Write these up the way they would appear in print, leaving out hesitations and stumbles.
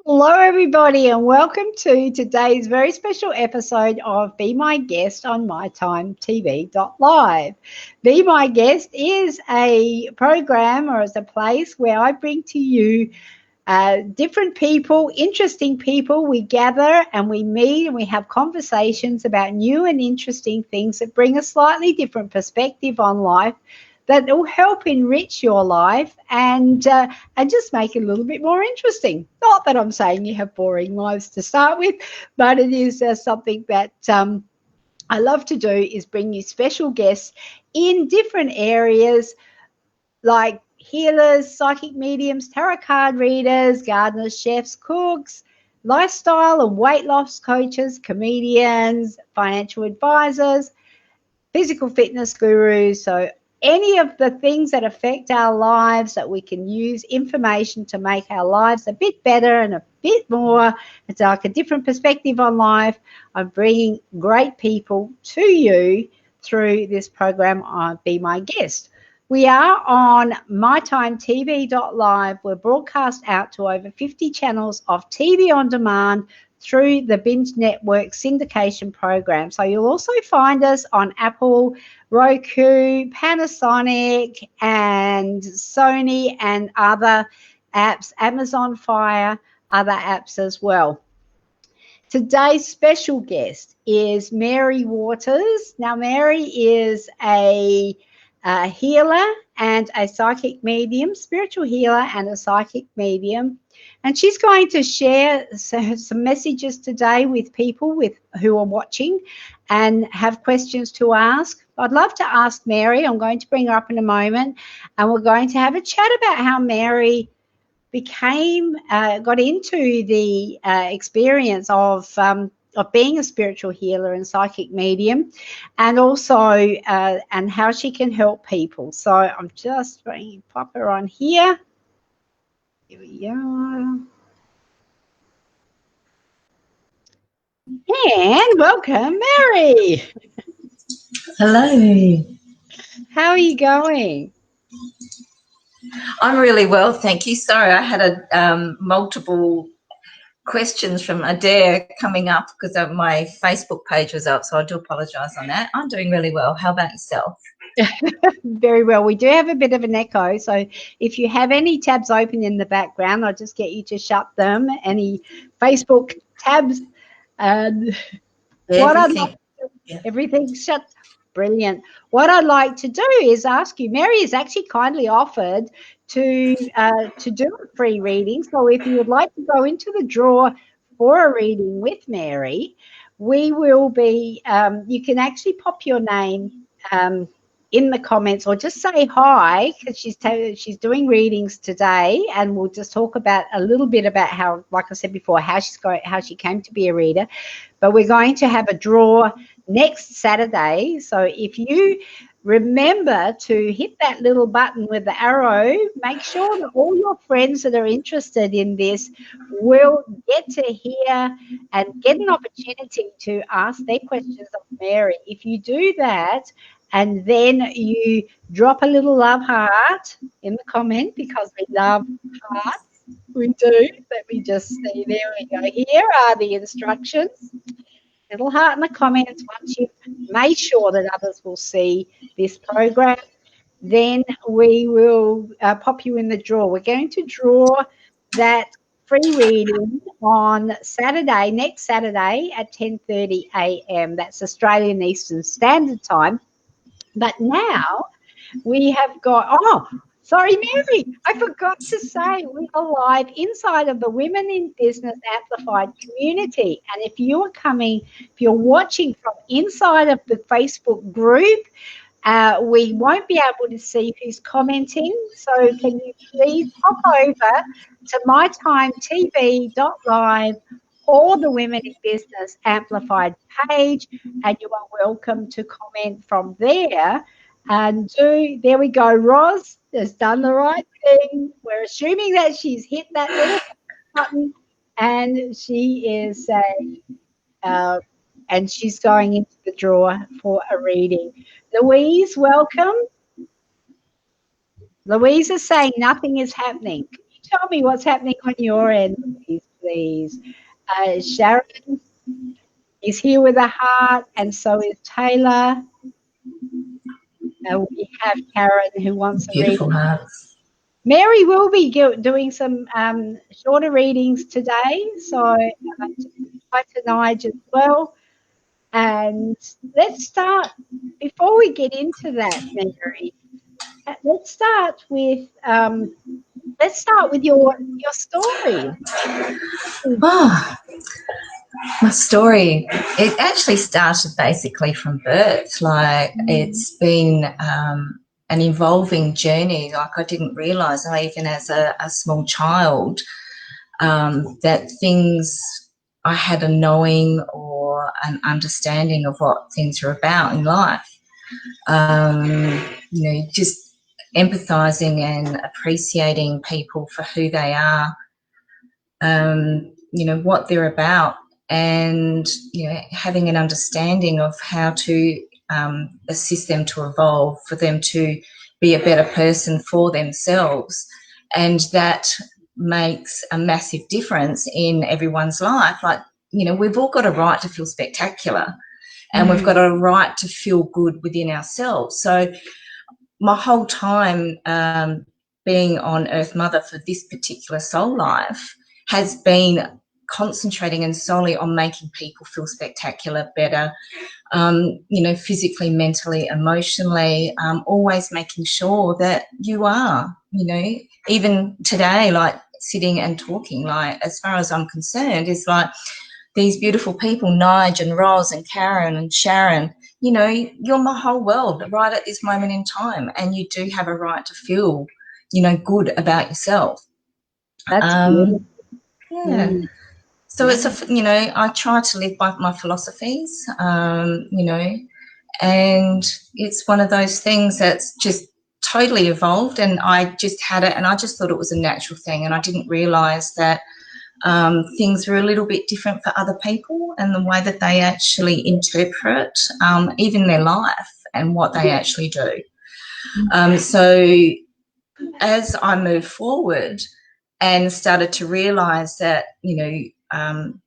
Hello, everybody, and welcome to today's very special episode of Be My Guest on MyTimeTV.live. Be My Guest is a program or is a place where I bring to you different people, interesting people. We gather and we meet and we have conversations about new and interesting things that bring a slightly different perspective on life that will help enrich your life and just make it a little bit more interesting. Not that I'm saying you have boring lives to start with, but it is something that I love to do is bring you special guests in different areas like healers, psychic mediums, tarot card readers, gardeners, chefs, cooks, lifestyle and weight loss coaches, comedians, financial advisors, physical fitness gurus. So any of the things that affect our lives that we can use information to make our lives a bit better and a bit more. It's like a different perspective on life. I'm bringing great people to you through this program on Be My Guest. We are on mytimetv.live. We're broadcast out to over 50 channels of TV on demand through the Binge Network syndication program. So you'll also find us on Apple, Roku, Panasonic, and Sony and other apps, Amazon Fire, other apps as well. Today's special guest is Mary Waters. Now, Mary is a healer and a psychic medium, spiritual healer and a psychic medium. And she's going to share some messages today with people who are watching and have questions to ask. I'd love to ask Mary. I'm going to bring her up in a moment, and we're going to have a chat about how Mary got into the experience of being a spiritual healer and psychic medium, and also and how she can help people. So I'm just bringing pop her on here. Here we go. And welcome, Mary. Hello. How are you going? I'm really well, thank you. Sorry, I had multiple questions from Adaire coming up because my Facebook page was up, so I do apologise on that. I'm doing really well. How about yourself? Very well. We do have a bit of an echo, so if you have any tabs open in the background, I'll just get you to shut them. Any Facebook tabs. Everything's shut. Brilliant. What I'd like to do is ask you, Mary has actually kindly offered to do a free reading. So if you would like to go into the draw for a reading with Mary, we will be, you can actually pop your name in the comments or just say hi, because she's doing readings today, and we'll just talk about a little bit about how, like I said before, how she came to be a reader. But we're going to have a draw next Saturday. So if you remember to hit that little button with the arrow, make sure that all your friends that are interested in this will get to hear and get an opportunity to ask their questions of Mary. If you do that, and then you drop a little love heart in the comment, because we love hearts. We do. Let me just see. There we go. Here are the instructions. Little heart in the comments. Once you've made sure that others will see this program, then we will pop you in the draw. We're going to draw that free reading on Saturday, next Saturday at 10:30 a.m. That's Australian Eastern Standard Time. But now we have got, sorry, Mary, I forgot to say we are live inside of the Women in Business Amplified community. And if you're watching from inside of the Facebook group, we won't be able to see who's commenting. So can you please hop over to mytimetv.live or the Women in Business Amplified page, and you are welcome to comment from there. And there we go. Roz has done the right thing. We're assuming that she's hit that little button, and she is and she's going into the draw for a reading. Louise, welcome. Louise is saying nothing is happening. Can you tell me what's happening on your end, Louise, please? disease. Sharon is here with a heart, and so is Taylor. We have Karen who wants to read. Beautiful hearts. Mary will be doing some shorter readings today, so hi to Nige as well. And let's start, before we get into that, Mary, let's start with your story. Oh, my story, it actually started basically from birth. Like, it's been an evolving journey. Like, I didn't realise, even as a small child, that things, I had a knowing or an understanding of what things are about in life. Just empathising and appreciating people for who they are, what they're about, and having an understanding of how to assist them to evolve, for them to be a better person for themselves. And that makes a massive difference in everyone's life. Like, we've all got a right to feel spectacular, and we've got a right to feel good within ourselves. So my whole time being on Earth Mother for this particular soul life has been concentrating and solely on making people feel spectacular, better, physically, mentally, emotionally, always making sure that you are, even today, like sitting and talking, like, as far as I'm concerned, is like these beautiful people, Nige and Roz and Karen and Sharon, you're my whole world right at this moment in time, and you do have a right to feel, good about yourself. That's beautiful. Yeah. So it's I try to live by my philosophies, and it's one of those things that's just totally evolved, and I just had it, and I just thought it was a natural thing, and I didn't realise that things were a little bit different for other people, and the way that they actually interpret even their life and what they actually do. So as I moved forward and started to realise that,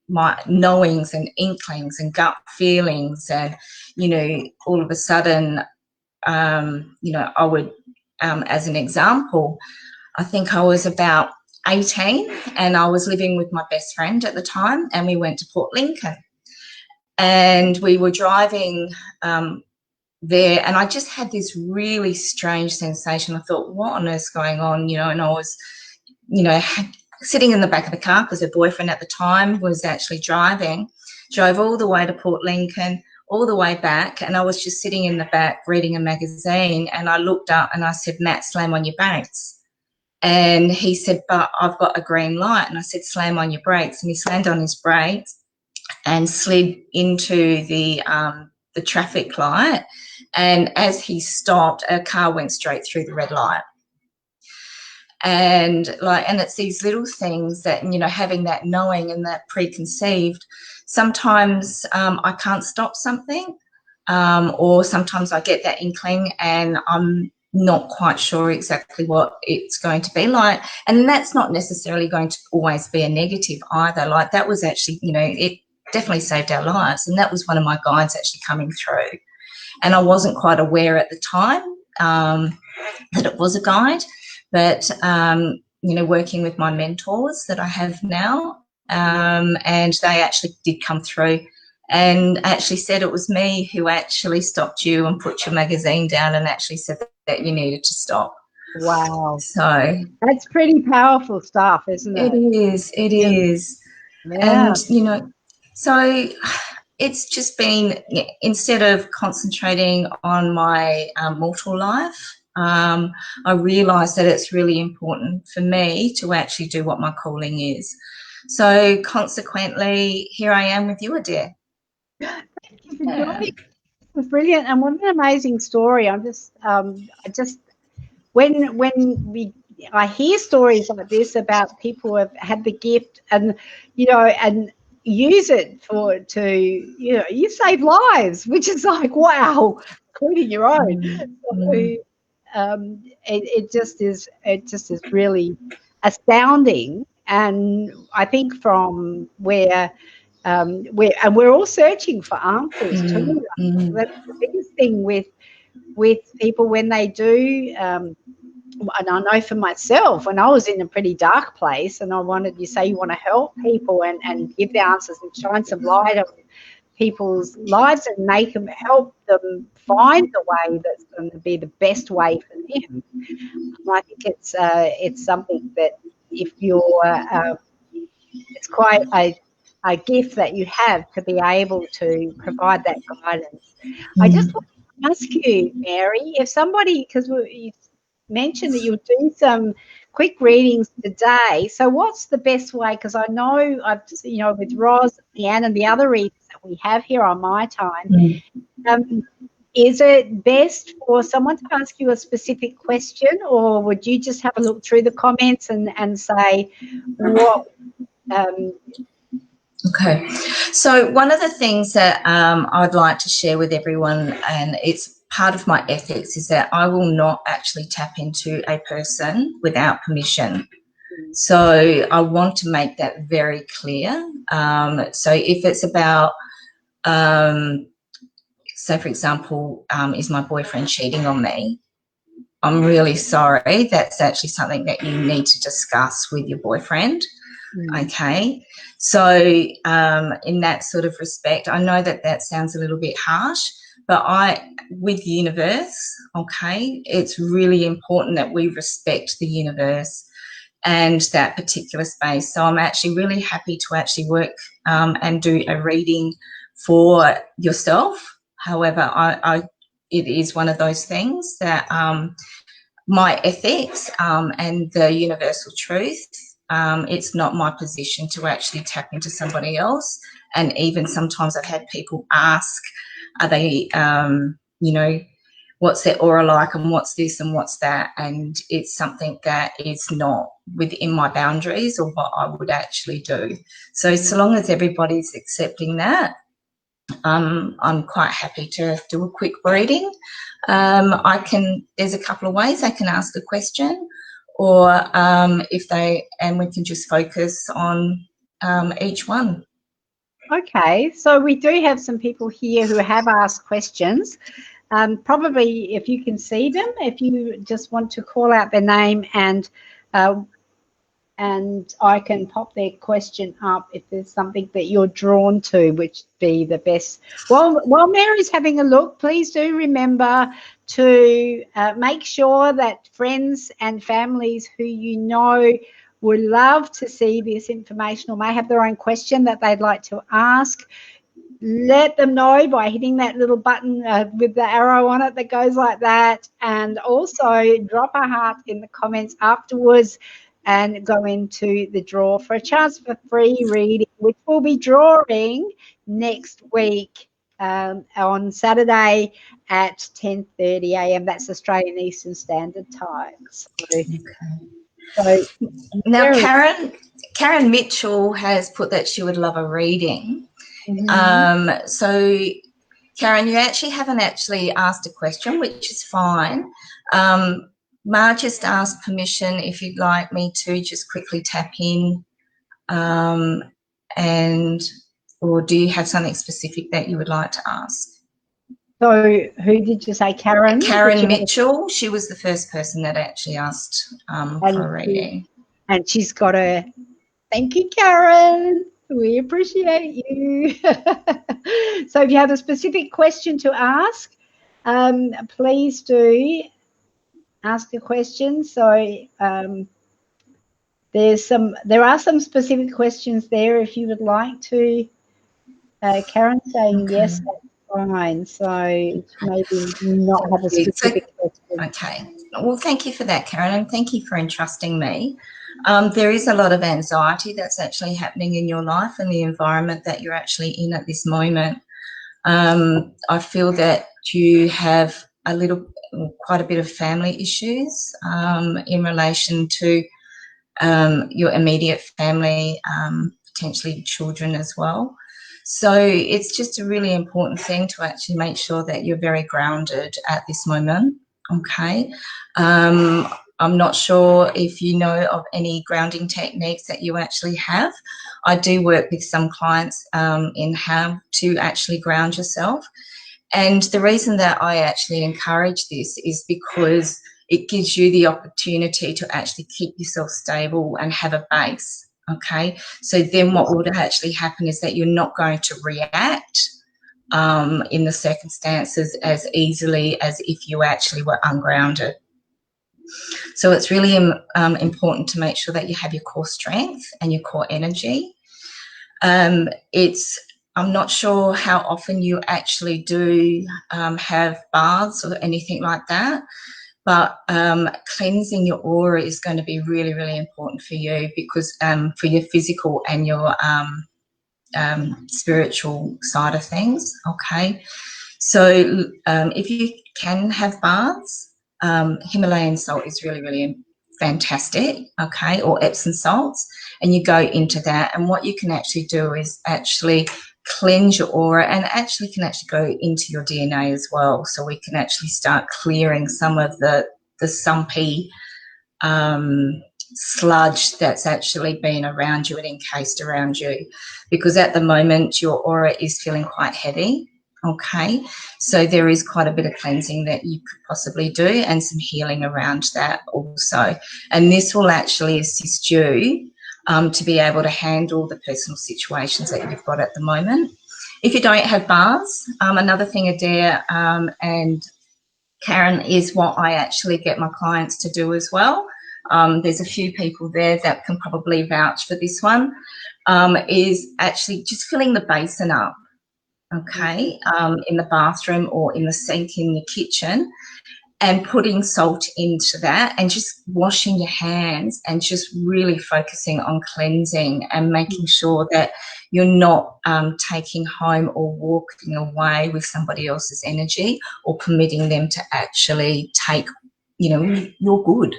my knowings and inklings and gut feelings, and, all of a sudden, I would, as an example, I think I was about 18, and I was living with my best friend at the time, and we went to Port Lincoln, and we were driving there, and I just had this really strange sensation. I thought, what on earth's going on? And I was, sitting in the back of the car because her boyfriend at the time was actually drove all the way to Port Lincoln, all the way back, and I was just sitting in the back reading a magazine, and I looked up and I said, Matt, slam on your brakes. And he said, but I've got a green light. And I said, slam on your brakes. And he slammed on his brakes and slid into the traffic light. And as he stopped, a car went straight through the red light. And it's these little things that, having that knowing and that preconceived, sometimes I can't stop something, or sometimes I get that inkling and I'm not quite sure exactly what it's going to be like. And that's not necessarily going to always be a negative either. Like, that was actually, it definitely saved our lives. And that was one of my guides actually coming through. And I wasn't quite aware at the time that it was a guide, but, working with my mentors that I have now, and they actually did come through and actually said it was me who actually stopped you and put your magazine down and actually said that you needed to stop. Wow. So that's pretty powerful stuff, isn't it? It is. Yeah. And, so it's just been, instead of concentrating on my mortal life, I realised that it's really important for me to actually do what my calling is. So consequently, here I am with you, Adaire. Thank you for joining. It was brilliant, and what an amazing story. I just when I hear stories like this about people who have had the gift and and use it you save lives, which is like, wow, including your own. So, it just is really astounding And I think from where we're all searching for answers too. That's the biggest thing with people when they do. And I know for myself, when I was in a pretty dark place, and you say you want to help people and give the answers and shine some light on people's lives and help them find the way that's going to be the best way for them. I think it's something that if you're it's quite a gift that you have to be able to provide that guidance. I just want to ask you, Mary, if somebody, because you mentioned that you'll do some quick readings today. So what's the best way? Because I know with Roz, Leanne, and the other readers that we have here on My Time, is it best for someone to ask you a specific question, or would you just have a look through the comments and say what? Okay, so one of the things that I'd like to share with everyone, and it's part of my ethics, is that I will not actually tap into a person without permission. So I want to make that very clear. So if it's about, say for example, is my boyfriend cheating on me? I'm really sorry. That's actually something that you need to discuss with your boyfriend. Okay, so in that sort of respect, I know that sounds a little bit harsh, but with universe, okay, it's really important that we respect the universe and that particular space. So I'm actually really happy to actually work and do a reading for yourself. However, it is one of those things that my ethics and the universal truth, it's not my position to actually tap into somebody else. And even sometimes I've had people ask, are they, what's their aura like and what's this and what's that? And it's something that is not within my boundaries or what I would actually do. So long as everybody's accepting that, I'm quite happy to do a quick reading. There's a couple of ways I can ask a question, or we can just focus on each one. Okay, so we do have some people here who have asked questions. Probably if you can see them, if you just want to call out their name and I can pop their question up if there's something that you're drawn to, which would be the best. While Mary's having a look, please do remember to make sure that friends and families who you know would love to see this information or may have their own question that they'd like to ask, let them know by hitting that little button with the arrow on it that goes like that, and also drop a heart in the comments afterwards and go into the draw for a chance for free reading, which we'll be drawing next week on Saturday at 10:30 a.m. That's Australian Eastern Standard Time. So now Karen Mitchell has put that she would love a reading. So Karen, you actually haven't asked a question, which is fine. Ma just asked permission if you'd like me to just quickly tap in, or do you have something specific that you would like to ask? So who did you say, Karen? Karen Mitchell. She was the first person that actually asked for a reading. And she's got a, thank you, Karen. We appreciate you. So if you have a specific question to ask, please do ask a question. So there are some specific questions there if you would like to. Karen saying yes, that's fine. So maybe not have a specific question. Okay. Well, thank you for that, Karen, and thank you for entrusting me. There is a lot of anxiety that's actually happening in your life and the environment that you're actually in at this moment. I feel that you have quite a bit of family issues in relation to your immediate family, potentially children as well. So it's just a really important thing to actually make sure that you're very grounded at this moment. Okay. I'm not sure if you know of any grounding techniques that you actually have. I do work with some clients in how to actually ground yourself. And the reason that I actually encourage this is because it gives you the opportunity to actually keep yourself stable and have a base. Okay, so then what would actually happen is that you're not going to react in the circumstances as easily as if you actually were ungrounded. So it's really important to make sure that you have your core strength and your core energy. I'm not sure how often you actually do have baths or anything like that, but cleansing your aura is going to be really, really important for you, because for your physical and your spiritual side of things. Okay, so if you can have baths, Himalayan salt is really, really fantastic. Okay, or Epsom salts, and you go into that, and what you can actually do is actually cleanse your aura, and actually can actually go into your DNA as well. So we can actually start clearing some of the sumpy sludge that's actually been around you and encased around you, because at the moment your aura is feeling quite heavy. Okay, so there is quite a bit of cleansing that you could possibly do, and some healing around that also, and this will actually assist you to be able to handle the personal situations that you've got at the moment. If you don't have baths, another thing, Adaire and Karen, is what I actually get my clients to do as well. There's a few people there that can probably vouch for this one, is actually just filling the basin up, okay, in the bathroom or in the sink in your kitchen, and putting salt into that, and just washing your hands, and just really focusing on cleansing and making sure that you're not taking home or walking away with somebody else's energy, or permitting them to actually take, your good,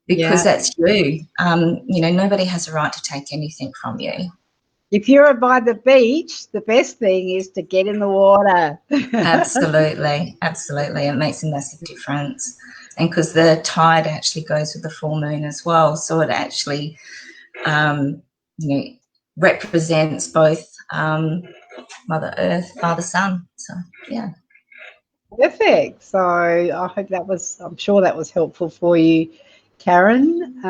because that's you. Nobody has a right to take anything from you. If you're by the beach, the best thing is to get in the water. Absolutely, absolutely. It makes a massive difference. And because the tide actually goes with the full moon as well, so it actually, represents both Mother Earth, Father Sun. So, yeah. Perfect. So I'm sure that was helpful for you, Karen.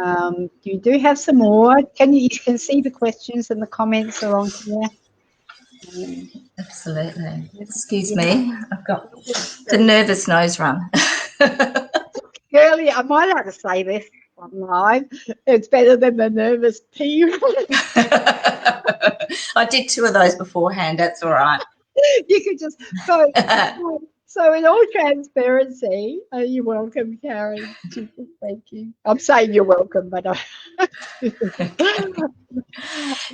You do have some more. You can see the questions and the comments are on here. Absolutely. Excuse me, I've got the nervous nose run. Girlie, I might have to say this on live. It's better than the nervous pee. I did 2 of those beforehand. That's all right. You could just so in all transparency, you're welcome, Karen. Thank you. I'm saying you're welcome, but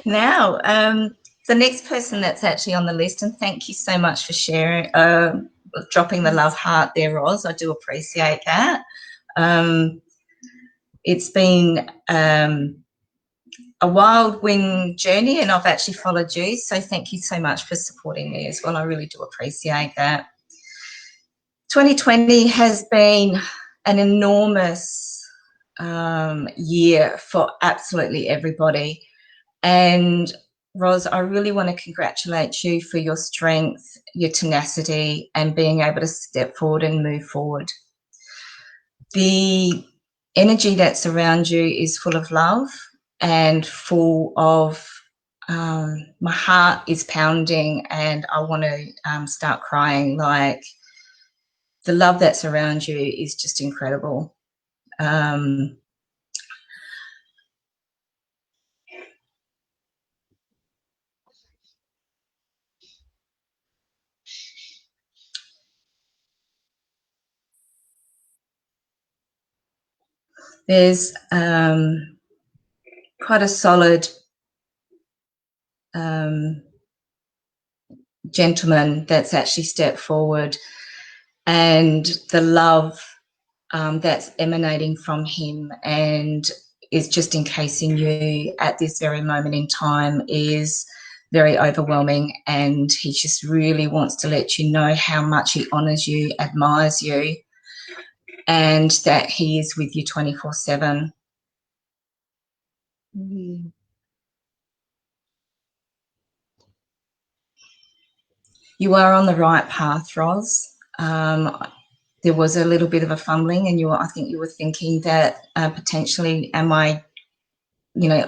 now, the next person that's actually on the list, and thank you so much for sharing, dropping the love heart there, Roz. I do appreciate that. It's been a whirlwind journey, and I've actually followed you, so thank you so much for supporting me as well. I really do appreciate that. 2020 has been an enormous year for absolutely everybody, and Roz, I really want to congratulate you for your strength, your tenacity, and being able to step forward and move forward. The energy that's around you is full of love and full of, my heart is pounding, and I want to start crying. Like, the love that's around you is just incredible. There's quite a solid gentleman that's actually stepped forward, and the love that's emanating from him and is just encasing you at this very moment in time is very overwhelming, and he just really wants to let you know how much he honours you, admires you, and that he is with you 24/7. Mm. You are on the right path, Ros. There was a little bit of a fumbling, and I think you were thinking that potentially, am I,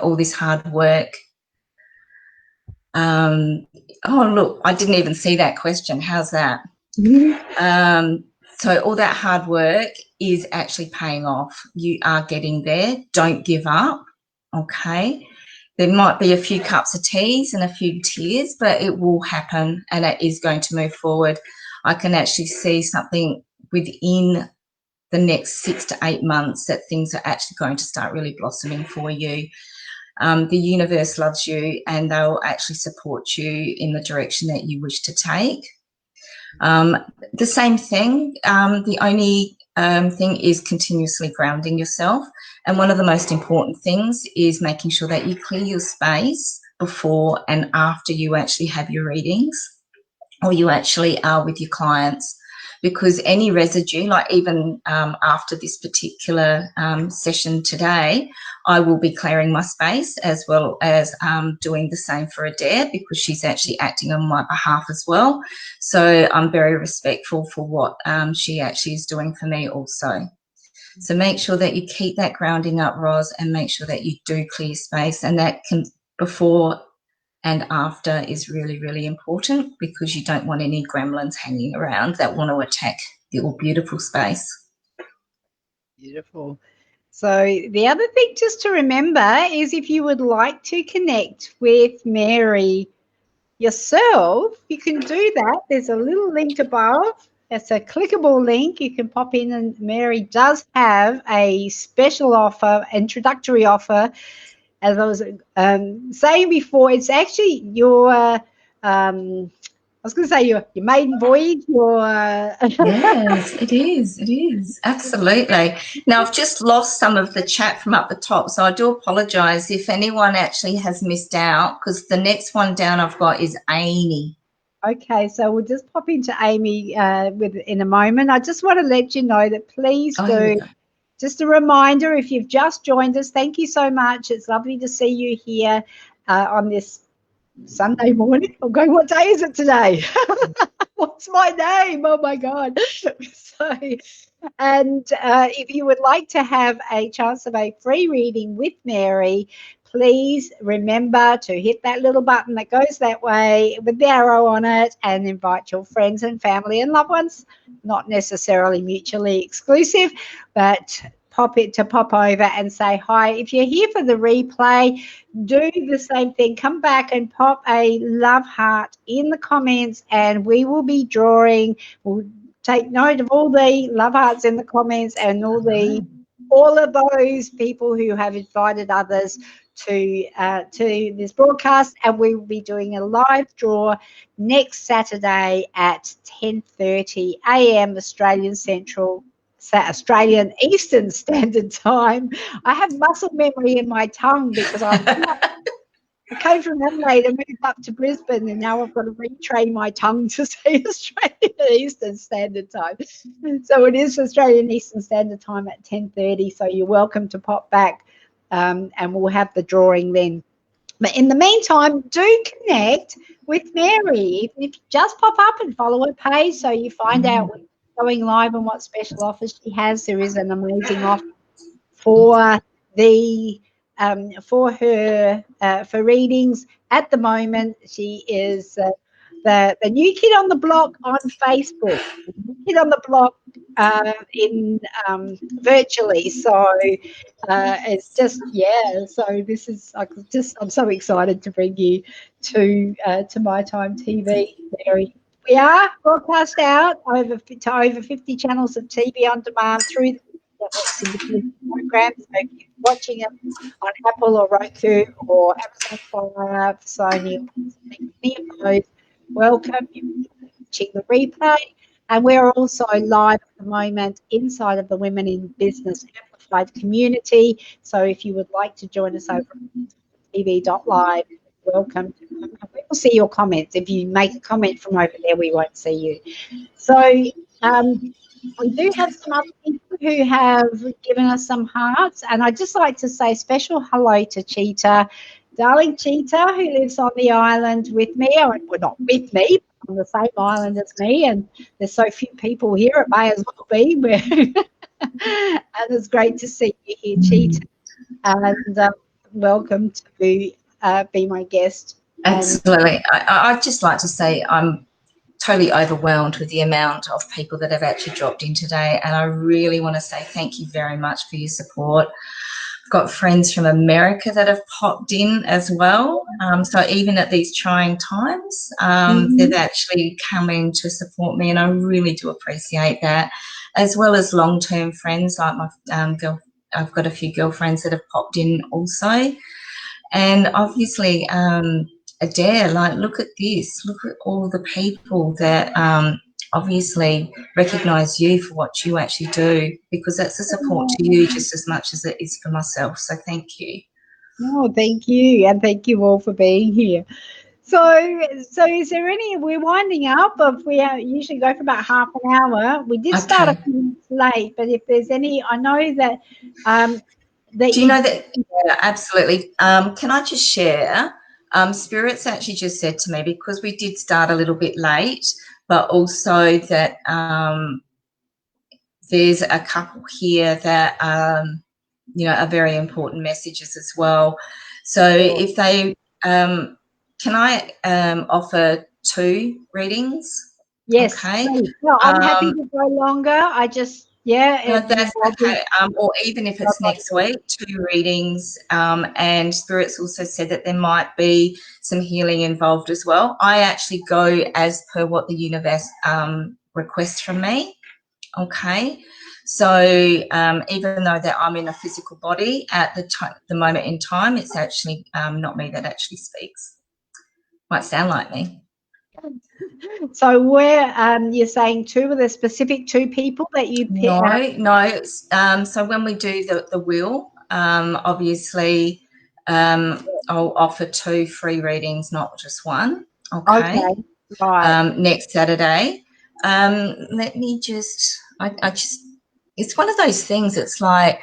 all this hard work. Oh, look, I didn't even see that question. How's that? So all that hard work is actually paying off. You are getting there. Don't give up. Okay. There might be a few cups of teas and a few tears, but it will happen, and it is going to move forward. I can actually see something within the next 6 to 8 months that things are actually going to start really blossoming for you. The universe loves you, and they'll actually support you in the direction that you wish to take. The same thing, the only thing is continuously grounding yourself. And one of the most important things is making sure that you clear your space before and after you actually have your readings, or you actually are with your clients, because any residue, like even after this particular session today, I will be clearing my space, as well as doing the same for Adaire, because she's actually acting on my behalf as well. So I'm very respectful for what she actually is doing for me also. So make sure that you keep that grounding up, Ros, and make sure that you do clear space, and that can, before and after, is really, really important, because you don't want any gremlins hanging around that want to attack your beautiful space. Beautiful. So the other thing just to remember is, if you would like to connect with Mary yourself, you can do that. There's a little link above. It's a clickable link. You can pop in, and Mary does have a special offer, introductory offer. As I was saying before, it's actually your I was going to say your maiden voyage. Yes, it is. It is. Absolutely. Now, I've just lost some of the chat from up the top, so I do apologise if anyone actually has missed out, because the next one down I've got is Amy. Okay, so we'll just pop into Amy in a moment. I just want to let you know that please do. Just a reminder, if you've just joined us, thank you so much. It's lovely to see you here on this Sunday morning. I'm going, what day is it today? What's my name? Oh, my God. And if you would like to have a chance of a free reading with Mary, please remember to hit that little button that goes that way with the arrow on it, and invite your friends and family and loved ones, not necessarily mutually exclusive, but pop over and say hi. If you're here for the replay, do the same thing. Come back and pop a love heart in the comments, and we will be drawing. We'll take note of all the love hearts in the comments, and all of those people who have invited others to this broadcast, and we will be doing a live draw next Saturday at 10:30 a.m. Australian Eastern Standard Time. I have muscle memory in my tongue because I came from Adelaide and moved up to Brisbane, and now I've got to retrain my tongue to say Australian Eastern Standard Time. So it is Australian Eastern Standard Time at 10:30. So you're welcome to pop back, and we'll have the drawing then. But in the meantime, do connect with Mary. If you just pop up and follow her page, so you find out what's going live and what special offers she has. There is an amazing offer for for readings at the moment. She is the new kid on the block on Facebook, the new kid on the block in virtually. So it's just, so this is, I'm so excited to bring you to My Time TV, Mary. We are broadcast out to over 50 channels of TV on demand through the network's independent programs. So if you're watching it on Apple or Roku or Amazon Fire, Sony, any of those, welcome. You're watching the replay. And we're also live at the moment inside of the Women in Business Amplified community. So if you would like to join us over at tv.live, welcome. We will see your comments. If you make a comment from over there, we won't see you. So we do have some other people who have given us some hearts. And I'd just like to say special hello to Cheetah, darling Cheetah, who lives on the island with me. Well, not with me, but on the same island as me. And there's so few people here, it may as well be. And it's great to see you here, Cheetah. And welcome to be my guest. Absolutely. I'd just like to say I'm totally overwhelmed with the amount of people that have actually dropped in today, and I really want to say thank you very much for your support. I've got friends from America that have popped in as well, so even at these trying times, they've actually come in to support me, and I really do appreciate that, as well as long-term friends like my I've got a few girlfriends that have popped in also, and obviously Adaire, like, look at this, look at all the people that obviously recognise you for what you actually do, because that's a support to you just as much as it is for myself. So thank you. Oh, thank you. And thank you all for being here. So is there any, we're winding up, we usually go for about half an hour. We did start a few minutes late, but if there's any, I know that do you know that? Yeah, absolutely. Can I just share? Spirit's actually just said to me, because we did start a little bit late, but also that there's a couple here that are very important messages as well. So if they can I offer 2 readings? Yes. Okay. No, I'm happy to go longer. I just that's okay. Or even if it's next week, 2 readings. And Spirit's also said that there might be some healing involved as well. I actually go as per what the universe requests from me. Okay. So even though that I'm in a physical body at the moment in time, it's actually not me that actually speaks. Might sound like me. So where you're saying 2 of the specific 2 people that you pick? No. So when we do the wheel, obviously I'll offer 2 free readings, not just 1. Okay. Right. Next Saturday. Let me just. I just. It's one of those things. It's like,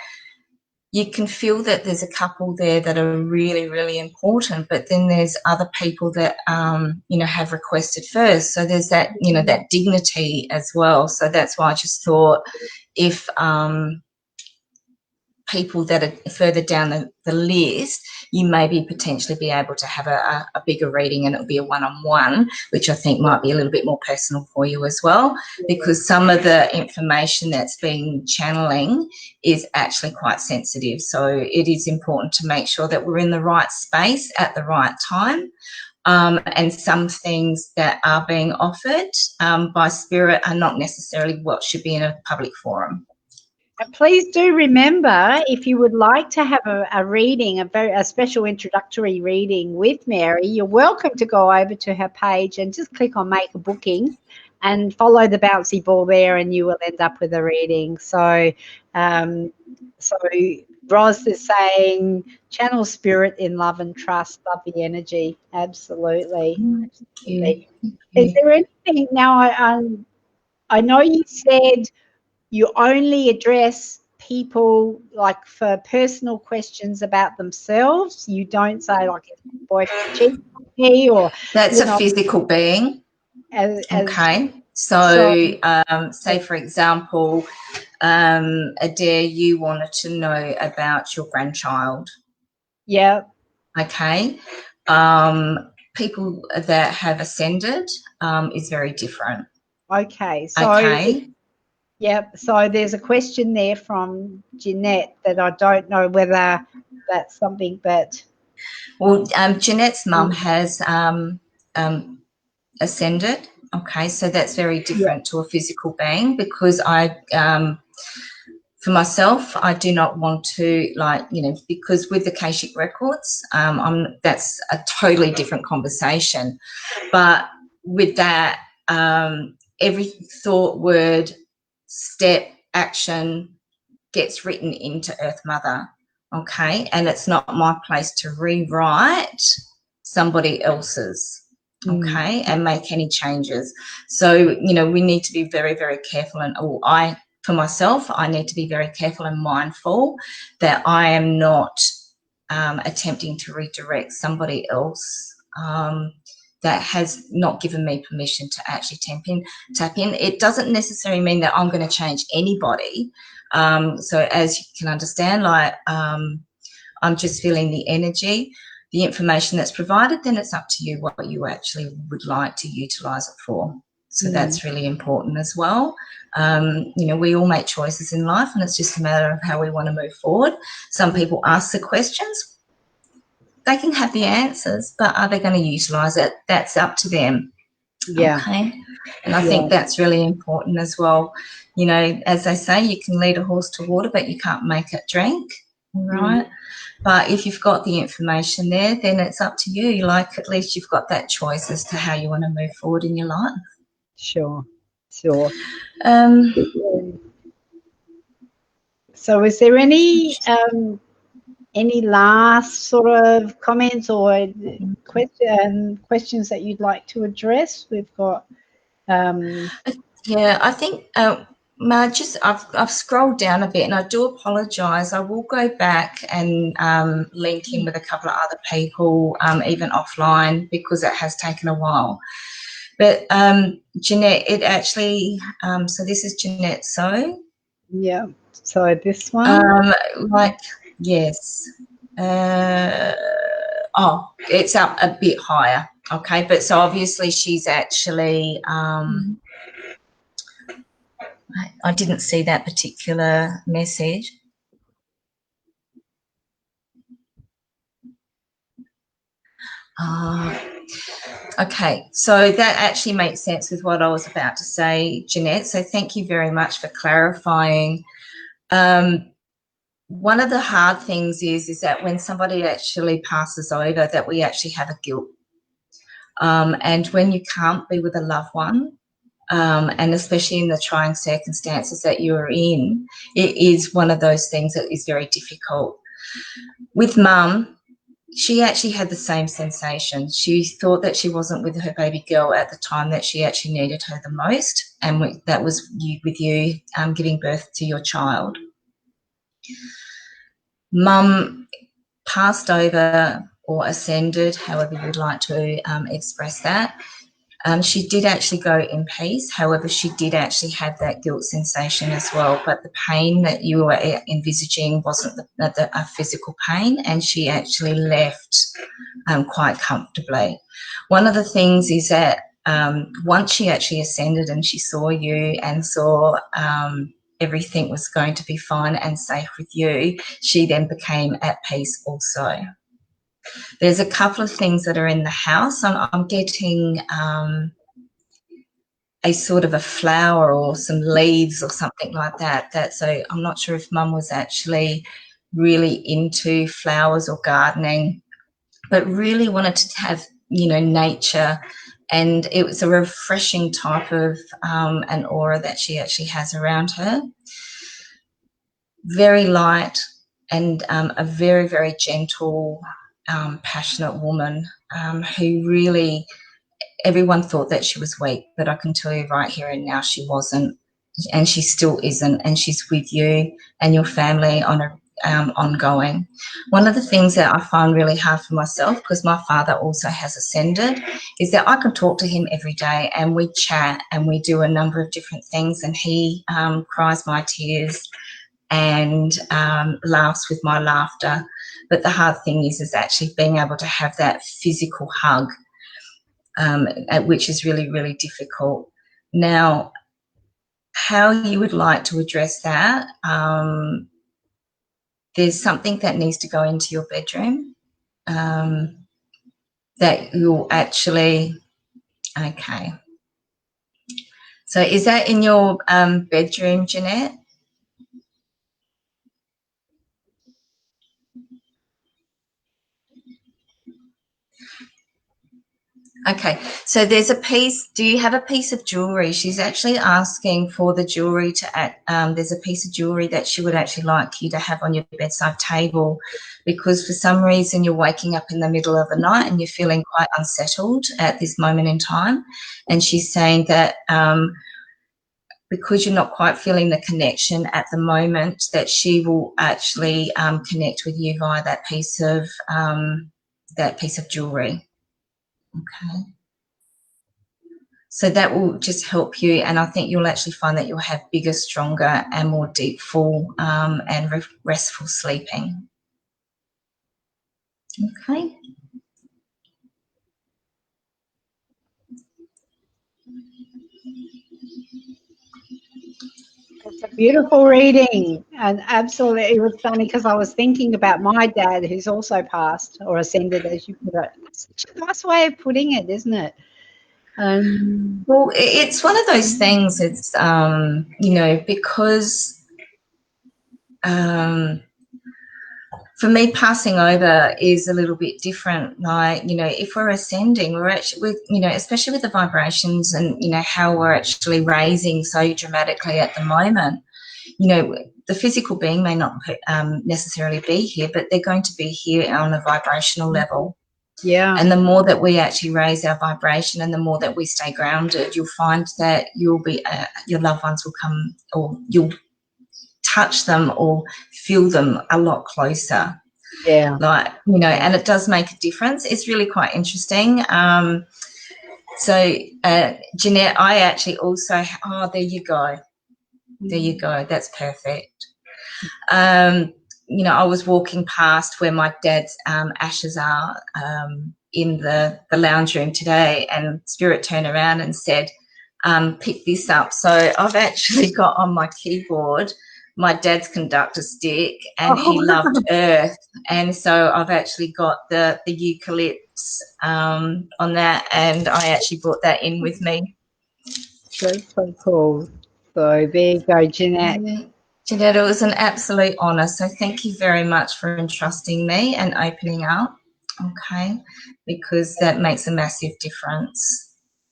you can feel that there's a couple there that are really, really important, but then there's other people that, have requested first. So there's that, that dignity as well. So that's why I just thought if people that are further down the list, you maybe potentially be able to have a bigger reading, and it'll be a one-on-one, which I think might be a little bit more personal for you as well, because some of the information that's been channeling is actually quite sensitive. So it is important to make sure that we're in the right space at the right time. And some things that are being offered by Spirit are not necessarily what should be in a public forum. And please do remember, if you would like to have a reading, a special introductory reading with Mary, you're welcome to go over to her page and just click on make a booking and follow the bouncy ball there, and you will end up with a reading. So Roz is saying, channel Spirit in love and trust, love the energy. Absolutely. Absolutely. Is there anything now? I know you said you only address people like for personal questions about themselves. You don't say, like, if my boyfriend cheated on me, or that's a physical being. Okay. So say for example, Adaire, you wanted to know about your grandchild. Yeah. Okay. People that have ascended is very different. Okay. So yep. So there's a question there from Jeanette that I don't know whether that's something, but well, Jeanette's mum has ascended. Okay, so that's very different to a physical being, because for myself, I do not want to, because with the Akashic records, that's a totally different conversation. But with that, every thought, word, step, action gets written into Earth Mother. Okay, and it's not my place to rewrite somebody else's. Okay, and make any changes. So we need to be very, very careful, and I for myself, I need to be very careful and mindful that I am not attempting to redirect somebody else that has not given me permission to actually tap in. It doesn't necessarily mean that I'm going to change anybody. So as you can understand, like I'm just feeling the energy, the information that's provided, then it's up to you what you actually would like to utilise it for. So that's really important as well. You know, we all make choices in life, and it's just a matter of how we want to move forward. Some people ask the questions. They can have the answers, but are they going to utilise it? That's up to them. Yeah. Okay. And I think that's really important as well. You know, as they say, you can lead a horse to water, but you can't make it drink, right? But if you've got the information there, then it's up to you. Like, at least you've got that choice as to how you want to move forward in your life. Sure. So is there any last sort of comments or questions that you'd like to address? We've got yeah, I think I've scrolled down a bit, and I do apologise. I will go back and link in with a couple of other people, even offline, because it has taken a while. But Jeanette, it actually, so this is Jeanette So. Yeah, so this one. Yes. It's up a bit higher. Okay, but so obviously she's actually, I didn't see that particular message. Okay, so that actually makes sense with what I was about to say, Jeanette. So thank you very much for clarifying. One of the hard things is that when somebody actually passes over, that we actually have a guilt. And when you can't be with a loved one, and especially in the trying circumstances that you're in, it is one of those things that is very difficult. With Mum, she actually had the same sensation. She thought that she wasn't with her baby girl at the time that she actually needed her the most, and that was with you giving birth to your child. Mum passed over or ascended, however you'd like to express that. She did actually go in peace. However, she did actually have that guilt sensation as well. But the pain that you were envisaging wasn't a physical pain, and she actually left quite comfortably. One of the things is that once she actually ascended and she saw you and saw everything was going to be fine and safe with you, she then became at peace also. There's a couple of things that are in the house. I'm getting a sort of a flower or some leaves or something like that. So I'm not sure if Mum was actually really into flowers or gardening, but really wanted to have, you know, nature. And it was a refreshing type of an aura that she actually has around her. Very light and a very, very gentle, passionate woman who really, everyone thought that she was weak, but I can tell you right here and now she wasn't, and she still isn't, and she's with you and your family on a ongoing. One of the things that I find really hard for myself, because my father also has ascended, is that I can talk to him every day and we chat and we do a number of different things, and he cries my tears and laughs with my laughter. But the hard thing is actually being able to have that physical hug, which is really, really difficult. Now, how you would like to address that, there's something that needs to go into your bedroom that you'll actually, okay. So is that in your bedroom, Jeanette? Okay, so there's a piece, do you have a piece of jewellery? She's actually asking for the jewellery to, there's a piece of jewellery that she would actually like you to have on your bedside table, because for some reason you're waking up in the middle of the night and you're feeling quite unsettled at this moment in time. And she's saying that because you're not quite feeling the connection at the moment, that she will actually connect with you via that piece of jewelry. Okay. So that will just help you, and I think you'll actually find that you'll have bigger, stronger, and more deep, full and restful sleeping. Okay. It's a beautiful reading, and absolutely, it was funny because I was thinking about my dad, who's also passed or ascended, as you put it. That's such a nice way of putting it, isn't it? Well, it's one of those things. It's because for me, passing over is a little bit different. Like, if we're ascending, we're actually with, especially with the vibrations and, how we're actually raising so dramatically at the moment. The physical being may not necessarily be here, but they're going to be here on a vibrational level. Yeah. And the more that we actually raise our vibration and the more that we stay grounded, you'll find that you'll be, your loved ones will come, or you'll touch them or feel them a lot closer. Yeah. And it does make a difference. It's really quite interesting. So Jeanette, I actually also, there you go. There you go. That's perfect. I was walking past where my dad's ashes are in the lounge room today, and Spirit turned around and said, pick this up. So I've actually got on my keyboard my dad's conductor stick, and he loved earth. And so I've actually got the eucalypts on that, and I actually brought that in with me. That's so cool. So there you go, Jeanette. Jeanette, it was an absolute honour. So thank you very much for entrusting me and opening up, okay, because that makes a massive difference.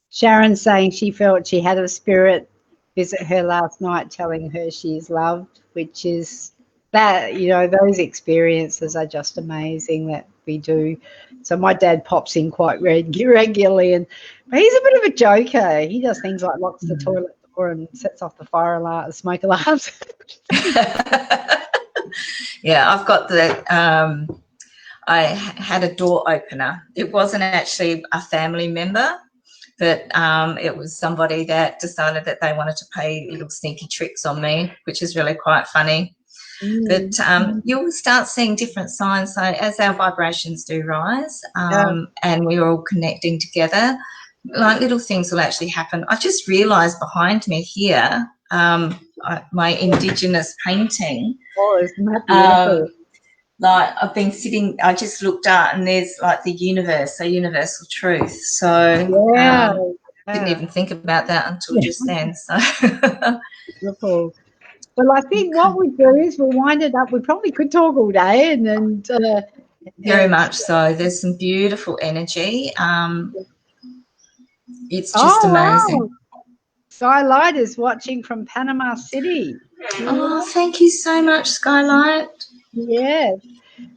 Sharon's saying she felt she had a spirit visit her last night telling her she's loved, which is that, those experiences are just amazing that we do. So my dad pops in quite regularly, but he's a bit of a joker. He does things like locks the toilet door and sets off the fire alarm, the smoke alarms. Yeah, I've got I had a door opener. It wasn't actually a family member, but it was somebody that decided that they wanted to play little sneaky tricks on me, which is really quite funny. But you'll start seeing different signs. So as our vibrations do rise, and we're all connecting together, like little things will actually happen. I just realised behind me here, my Indigenous painting. Oh, isn't that beautiful? Like I've been sitting, I just looked out and there's like the universe, so universal truth. So didn't even think about that until just then. So beautiful. Well, I think what we do is we'll wind it up. We probably could talk all day, and very much so. There's some beautiful energy. It's just amazing. Wow. Skylight is watching from Panama City. Oh, thank you so much, Skylight. Yes.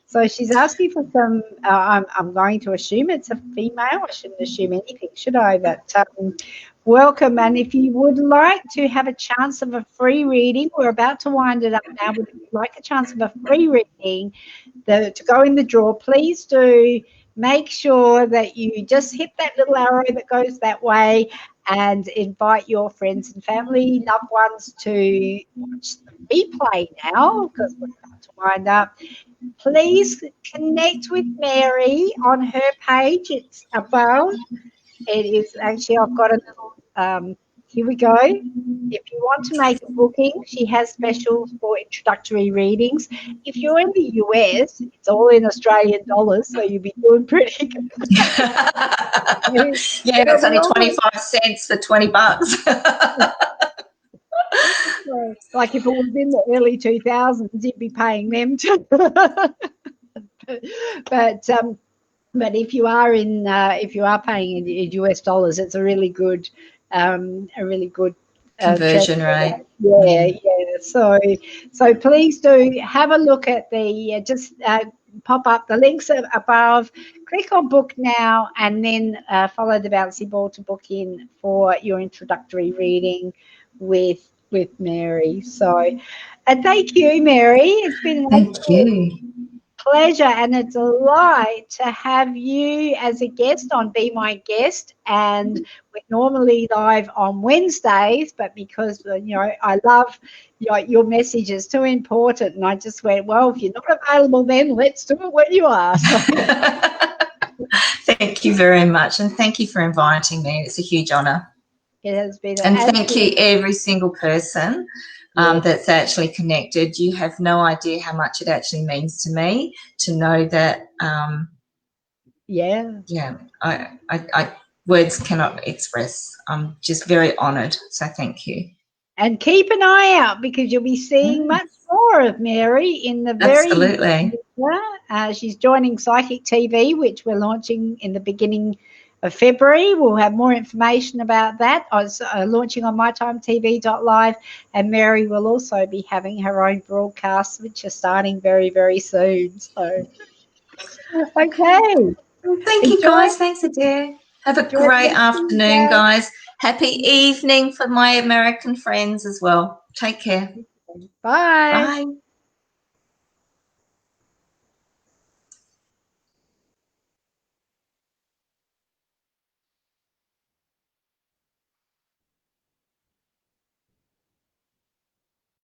So she's asking for some, I'm going to assume it's a female. I shouldn't assume anything, should I? But welcome. And if you would like to have a chance of a free reading, we're about to wind it up now. But if you'd like a chance of a free reading to go in the draw, please do make sure that you just hit that little arrow that goes that way and invite your friends and family, loved ones to watch the replay now, because we're about to wind up. Please connect with Mary on her page. It's above. It is actually, I've got a little, here we go. If you want to make a booking, she has specials for introductory readings. If you're in the US, it's all in Australian dollars, so you'll be doing pretty good. Yeah, it's only 25 cents for $20. Like if it was in the early 2000s, you'd be paying them too. But if you are paying in US dollars, it's a really good conversion rate. Yeah. So please do have a look at the just pop up the links above. Click on book now, and then follow the bouncy ball to book in for your introductory reading with with Mary. So, and thank you, Mary. It's been an Thank absolute you. pleasure and a delight to have you as a guest on Be My Guest. And we're normally live on Wednesdays, but because I love your message is too important, and I just went, well, if you're not available, then let's do it when you are. So. Thank you very much, and thank you for inviting me. It's a huge honour. It has been and thank you every single person that's actually connected. You have no idea how much it actually means to me to know that I words cannot express. I'm just very honoured, so thank you. And keep an eye out, because you'll be seeing much more of Mary in the very Absolutely. She's joining Psychic TV, which we're launching in the beginning of February. We'll have more information about that. I was launching on mytimetv.live, and Mary will also be having her own broadcasts, which are starting very, very soon. So, okay. Thank you, guys. Thanks, Adaire. Have a great afternoon, guys. Happy evening for my American friends as well. Take care. Bye. Bye.